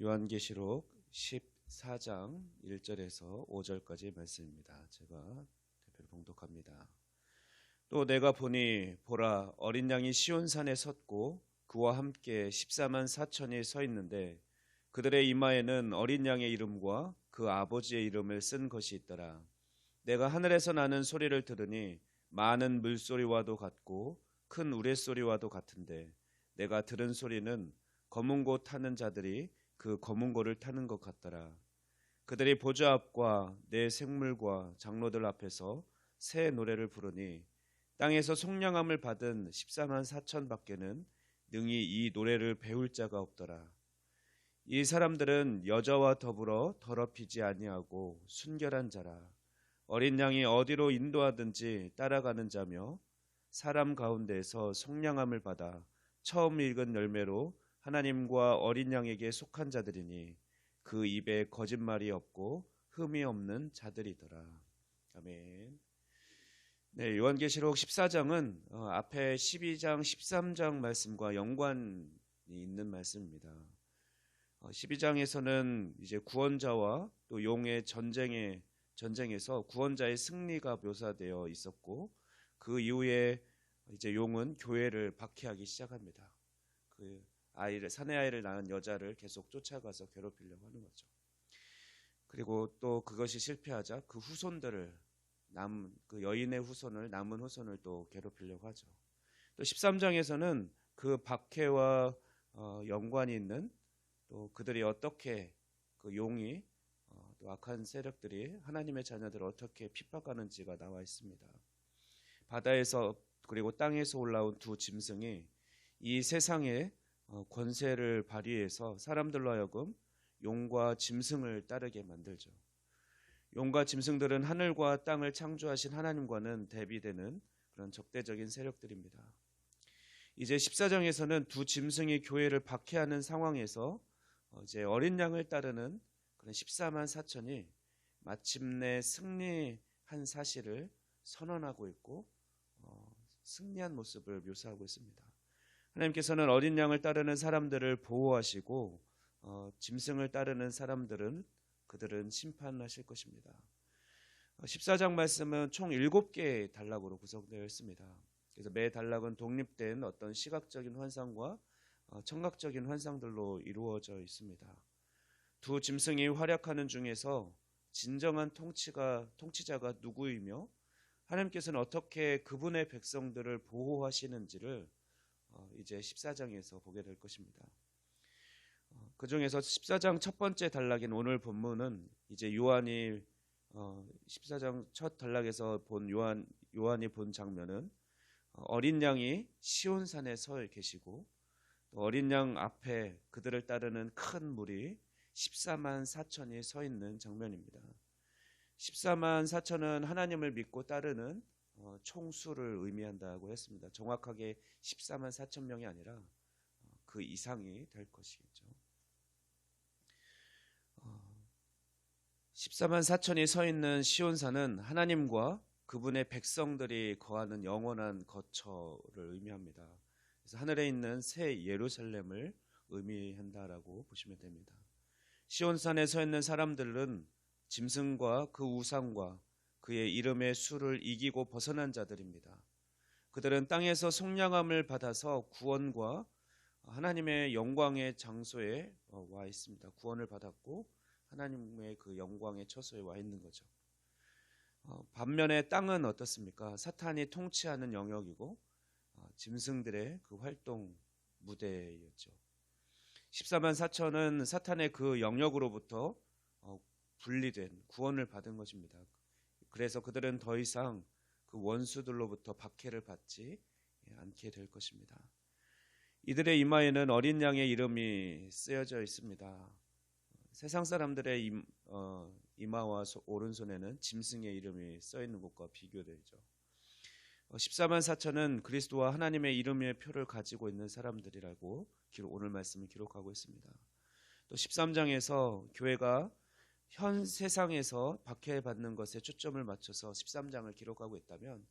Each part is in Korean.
요한계시록 14장 1절에서 5절까지의 말씀입니다. 제가 대표로 봉독합니다. 또 내가 보니 보라 어린 양이 시온산에 섰고 그와 함께 14만 4천이 서 있는데 그들의 이마에는 어린 양의 이름과 그 아버지의 이름을 쓴 것이 있더라. 내가 하늘에서 나는 소리를 들으니 많은 물소리와도 같고 큰 우레소리와도 같은데 내가 들은 소리는 검은 고 타는 자들이 그 검은 고를 타는 것 같더라. 그들이 보좌 앞과 내 생물과 장로들 앞에서 새 노래를 부르니 땅에서 속량함을 받은 14만 4천 밖에는 능히 이 노래를 배울 자가 없더라. 이 사람들은 여자와 더불어 더럽히지 아니하고 순결한 자라. 어린 양이 어디로 인도하든지 따라가는 자며 사람 가운데에서 속량함을 받아 처음 읽은 열매로 하나님과 어린 양에게 속한 자들이니 그 입에 거짓말이 없고 흠이 없는 자들이더라. 아멘. 네, 요한계시록 14장은 앞에 12장, 13장 말씀과 연관이 있는 말씀입니다. 12장에서는 이제 구원자와 또 용의 전쟁에서 구원자의 승리가 묘사되어 있었고 그 이후에 이제 용은 교회를 박해하기 시작합니다. 그 사내 아이를 낳은 여자를 계속 쫓아가서 괴롭히려고 하는 거죠. 그리고 또 그것이 실패하자 그 후손들을 그 여인의 후손을 남은 후손을 또 괴롭히려고 하죠. 또 13장에서는 그 박해와 연관이 있는 또 그들이 어떻게 그 용이 또 악한 세력들이 하나님의 자녀들을 어떻게 핍박하는지가 나와 있습니다. 바다에서 그리고 땅에서 올라온 두 짐승이 이 세상에 권세를 발휘해서 사람들로 하여금 용과 짐승을 따르게 만들죠. 용과 짐승들은 하늘과 땅을 창조하신 하나님과는 대비되는 그런 적대적인 세력들입니다. 이제 14장에서는 두 짐승이 교회를 박해하는 상황에서 이제 어린 양을 따르는 그런 14만 4천이 마침내 승리한 사실을 선언하고 있고 승리한 모습을 묘사하고 있습니다. 하나님께서는 어린 양을 따르는 사람들을 보호하시고 짐승을 따르는 사람들은 그들은 심판하실 것입니다. 14장 말씀은 총 7개의 단락으로 구성되어 있습니다. 그래서 매 단락은 독립된 어떤 시각적인 환상과 청각적인 환상들로 이루어져 있습니다. 두 짐승이 활약하는 중에서 진정한 통치자가 누구이며 하나님께서는 어떻게 그분의 백성들을 보호하시는지를 이제 14장에서 보게 될 것입니다. 그 중에서 14장 첫 번째 단락인 오늘 본문은 이제 요한이 14장 첫 단락에서 본 요한이 본 장면은 어린 양이 시온산에 서 계시고 어린 양 앞에 그들을 따르는 큰 무리 14만 4천이 서 있는 장면입니다. 14만 4천은 하나님을 믿고 따르는 총수를 의미한다고 했습니다. 정확하게 14만 4천 명이 아니라 그 이상이 될 것이겠죠. 14만 4천이 서 있는 시온산은 하나님과 그분의 백성들이 거하는 영원한 거처를 의미합니다. 그래서 하늘에 있는 새 예루살렘을 의미한다라고 보시면 됩니다. 시온산에 서 있는 사람들은 짐승과 그 우상과 그의 이름의 수를 이기고 벗어난 자들입니다. 그들은 땅에서 속량함을 받아서 구원과 하나님의 영광의 장소에 와 있습니다. 구원을 받았고 하나님의 그 영광의 처소에 와 있는 거죠. 반면에 땅은 어떻습니까? 사탄이 통치하는 영역이고 짐승들의 그 활동 무대였죠. 14만 4천은 사탄의 그 영역으로부터 분리된 구원을 받은 것입니다. 그래서 그들은 더 이상 그 원수들로부터 박해를 받지 않게 될 것입니다. 이들의 이마에는 어린 양의 이름이 쓰여져 있습니다. 세상 사람들의 이마와 오른손에는 짐승의 이름이 써 있는 것과 비교되죠. 14만 4천은 그리스도와 하나님의 이름의 표를 가지고 있는 사람들이라고 오늘 말씀을 기록하고 있습니다. 또 13장에서 교회가 현 세상에서 박해받는 것에 초점을 맞춰서 13장을 기록하고 있다면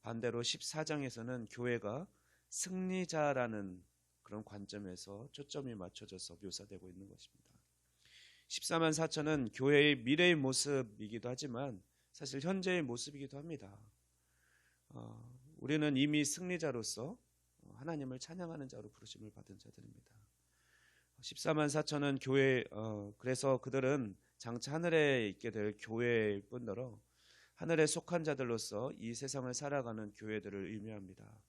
반대로 14장에서는 교회가 승리자라는 그런 관점에서 초점이 맞춰져서 묘사되고 있는 것입니다. 14만 4천은 교회의 미래의 모습이기도 하지만 사실 현재의 모습이기도 합니다. 우리는 이미 승리자로서 하나님을 찬양하는 자로 부르심을 받은 자들입니다. 14만 4천은 교회, 그래서 그들은 장차 하늘에 있게 될 교회일 뿐더러 하늘에 속한 자들로서 이 세상을 살아가는 교회들을 의미합니다.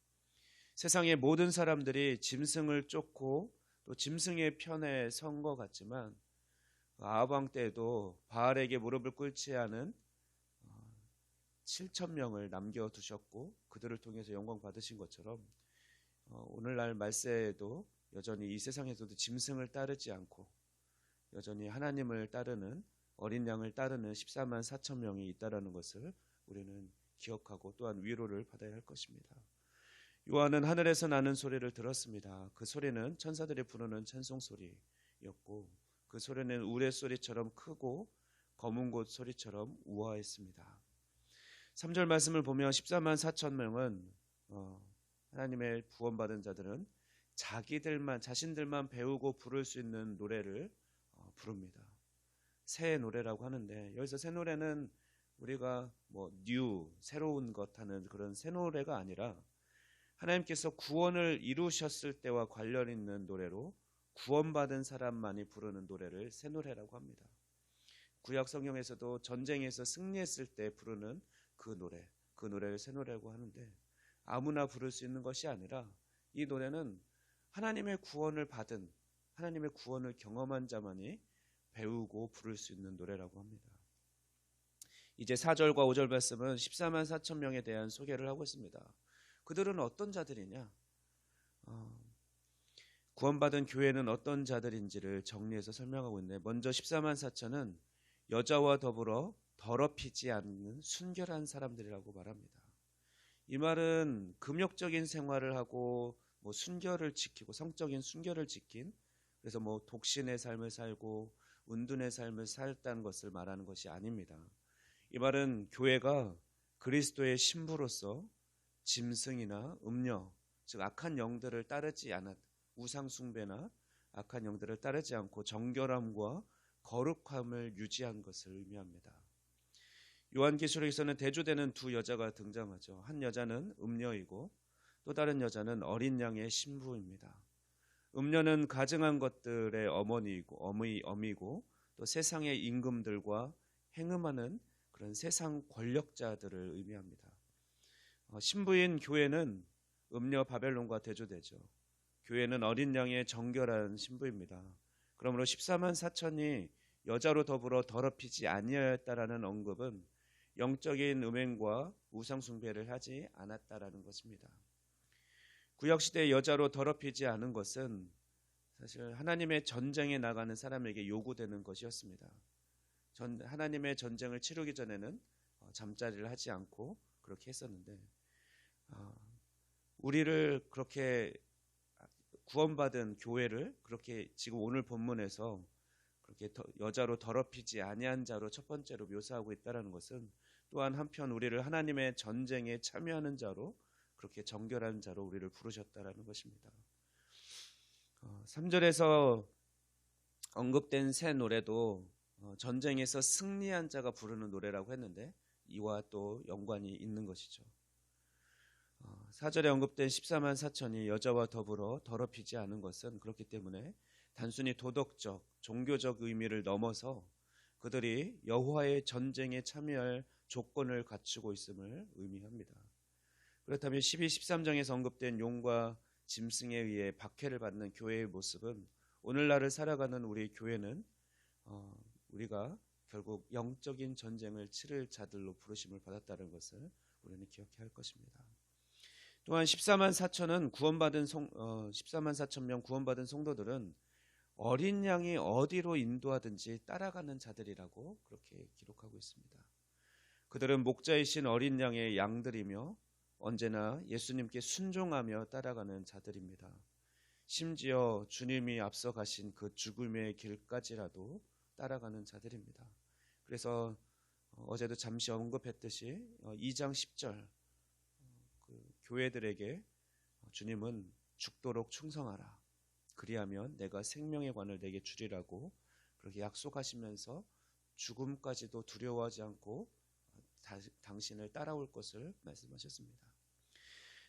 세상의 모든 사람들이 짐승을 쫓고 또 짐승의 편에 선 것 같지만 아합 왕 때에도 바알에게 무릎을 꿇지 않은 7천 명을 남겨두셨고 그들을 통해서 영광 받으신 것처럼 오늘날 말세에도 여전히 이 세상에서도 짐승을 따르지 않고 여전히 하나님을 따르는 어린 양을 따르는 14만 4천 명이 있다는 것을 우리는 기억하고 또한 위로를 받아야 할 것입니다. 요한은 하늘에서 나는 소리를 들었습니다. 그 소리는 천사들이 부르는 찬송 소리였고 그 소리는 우레소리처럼 크고 검은 곳 소리처럼 우아했습니다. 3절 말씀을 보면 14만 4천 명은 하나님의 구원받은 자들은 자신들만 배우고 부를 수 있는 노래를 부릅니다. 새 노래라고 하는데 여기서 새 노래는 우리가 새로운 것 하는 그런 새 노래가 아니라 하나님께서 구원을 이루셨을 때와 관련 있는 노래로 구원받은 사람만이 부르는 노래를 새 노래라고 합니다. 구약 성경에서도 전쟁에서 승리했을 때 부르는 그 노래를 새 노래라고 하는데 아무나 부를 수 있는 것이 아니라 이 노래는 하나님의 구원을 받은 하나님의 구원을 경험한 자만이 배우고 부를 수 있는 노래라고 합니다. 이제 4절과 5절 말씀은 14만 4천 명에 대한 소개를 하고 있습니다. 그들은 어떤 자들이냐? 구원받은 교회는 어떤 자들인지를 정리해서 설명하고 있는데 먼저 14만 4천은 여자와 더불어 더럽히지 않는 순결한 사람들이라고 말합니다. 이 말은 금욕적인 생활을 하고 순결을 지키고 성적인 순결을 지킨 그래서 독신의 삶을 살고 은둔의 삶을 살았다는 것을 말하는 것이 아닙니다. 이 말은 교회가 그리스도의 신부로서 짐승이나 음녀 즉 악한 영들을 따르지 않았 우상 숭배나 악한 영들을 따르지 않고 정결함과 거룩함을 유지한 것을 의미합니다. 요한계시록에서는 대조되는 두 여자가 등장하죠. 한 여자는 음녀이고 또 다른 여자는 어린 양의 신부입니다. 음녀는 가증한 것들의 어미고 또 세상의 임금들과 행음하는 그런 세상 권력자들을 의미합니다. 신부인 교회는 음녀 바벨론과 대조되죠. 교회는 어린 양의 정결한 신부입니다. 그러므로 14만 4천이 여자로 더불어 더럽히지 아니하였다라는 언급은 영적인 음행과 우상 숭배를 하지 않았다라는 것입니다. 구약시대 여자로 더럽히지 않은 것은 사실 하나님의 전쟁에 나가는 사람에게 요구되는 것이었습니다. 하나님의 전쟁을 치르기 전에는 잠자리를 하지 않고 그렇게 했었는데 우리를 그렇게 구원받은 교회를 그렇게 지금 오늘 본문에서 그렇게 여자로 더럽히지 아니한 자로 첫 번째로 묘사하고 있다는 것은 또한 한편 우리를 하나님의 전쟁에 참여하는 자로 그렇게 정결한 자로 우리를 부르셨다라는 것입니다. 3절에서 언급된 새 노래도 전쟁에서 승리한 자가 부르는 노래라고 했는데 이와 또 연관이 있는 것이죠. 4절에 언급된 14만 4천이 여자와 더불어 더럽히지 않은 것은 그렇기 때문에 단순히 도덕적, 종교적 의미를 넘어서 그들이 여호와의 전쟁에 참여할 조건을 갖추고 있음을 의미합니다. 그렇다면 12, 13장에서 언급된 용과 짐승에 의해 박해를 받는 교회의 모습은 오늘날을 살아가는 우리 교회는 우리가 결국 영적인 전쟁을 치를 자들로 부르심을 받았다는 것을 우리는 기억해야 할 것입니다. 또한 14만 4천 명 구원받은 성도들은 어린 양이 어디로 인도하든지 따라가는 자들이라고 그렇게 기록하고 있습니다. 그들은 목자이신 어린 양의 양들이며 언제나 예수님께 순종하며 따라가는 자들입니다. 심지어 주님이 앞서 가신 그 죽음의 길까지라도 따라가는 자들입니다. 그래서 어제도 잠시 언급했듯이 2장 10절 그 교회들에게 주님은 죽도록 충성하라. 그리하면 내가 생명의 관을 내게 주리라고 그렇게 약속하시면서 죽음까지도 두려워하지 않고 당신을 따라올 것을 말씀하셨습니다.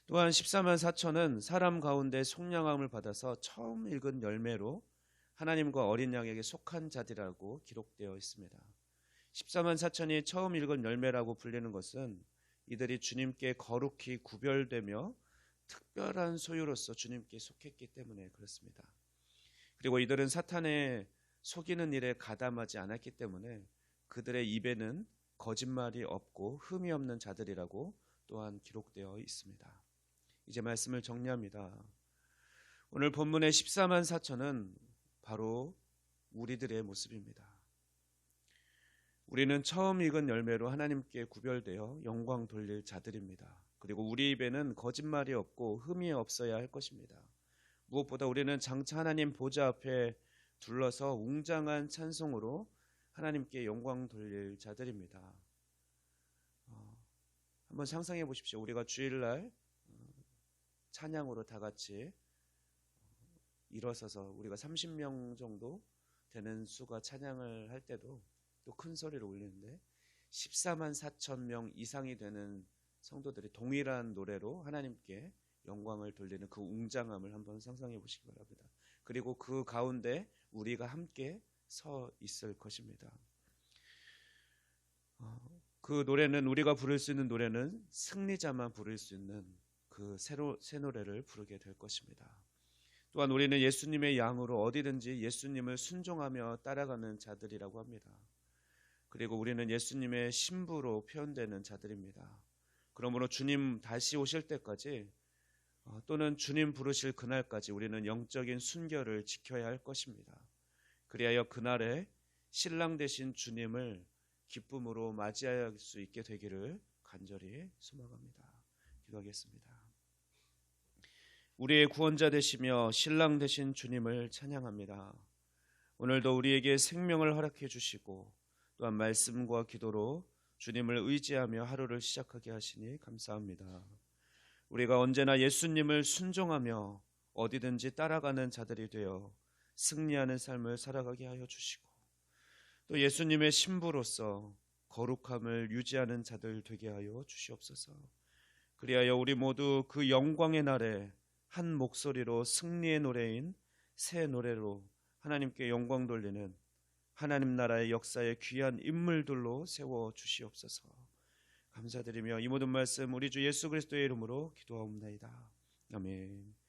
또한 14만 4천은 사람 가운데 속량함을 받아서 처음 읽은 열매로 하나님과 어린 양에게 속한 자들이라고 기록되어 있습니다. 14만 4천이 처음 읽은 열매라고 불리는 것은 이들이 주님께 거룩히 구별되며 특별한 소유로서 주님께 속했기 때문에 그렇습니다. 그리고 이들은 사탄의 속이는 일에 가담하지 않았기 때문에 그들의 입에는 거짓말이 없고 흠이 없는 자들이라고 또한 기록되어 있습니다. 이제 말씀을 정리합니다. 오늘 본문의 14만 4천은 바로 우리들의 모습입니다. 우리는 처음 익은 열매로 하나님께 구별되어 영광 돌릴 자들입니다. 그리고 우리 입에는 거짓말이 없고 흠이 없어야 할 것입니다. 무엇보다 우리는 장차 하나님 보좌 앞에 둘러서 웅장한 찬송으로 하나님께 영광 돌릴 자들입니다. 한번 상상해 보십시오. 우리가 주일날 찬양으로 다 같이 일어서서 우리가 30명 정도 되는 수가 찬양을 할 때도 또 큰 소리로 울리는데 14만 4천 명 이상이 되는 성도들이 동일한 노래로 하나님께 영광을 돌리는 그 웅장함을 한번 상상해 보시기 바랍니다. 그리고 그 가운데 우리가 함께 서 있을 것입니다. 그 노래는 우리가 부를 수 있는 노래는 승리자만 부를 수 있는 그 새 노래를 부르게 될 것입니다. 또한 우리는 예수님의 양으로 어디든지 예수님을 순종하며 따라가는 자들이라고 합니다. 그리고 우리는 예수님의 신부로 표현되는 자들입니다. 그러므로 주님 다시 오실 때까지 또는 주님 부르실 그날까지 우리는 영적인 순결을 지켜야 할 것입니다. 그리하여 그날에 신랑 되신 주님을 기쁨으로 맞이할 수 있게 되기를 간절히 소망합니다. 기도하겠습니다. 우리의 구원자 되시며 신랑 되신 주님을 찬양합니다. 오늘도 우리에게 생명을 허락해 주시고 또한 말씀과 기도로 주님을 의지하며 하루를 시작하게 하시니 감사합니다. 우리가 언제나 예수님을 순종하며 어디든지 따라가는 자들이 되어 승리하는 삶을 살아가게 하여 주시고 또 예수님의 신부로서 거룩함을 유지하는 자들 되게 하여 주시옵소서. 그리하여 우리 모두 그 영광의 날에 한 목소리로 승리의 노래인 새 노래로 하나님께 영광 돌리는 하나님 나라의 역사의 귀한 인물들로 세워 주시옵소서. 감사드리며 이 모든 말씀 우리 주 예수 그리스도의 이름으로 기도하옵나이다. 아멘.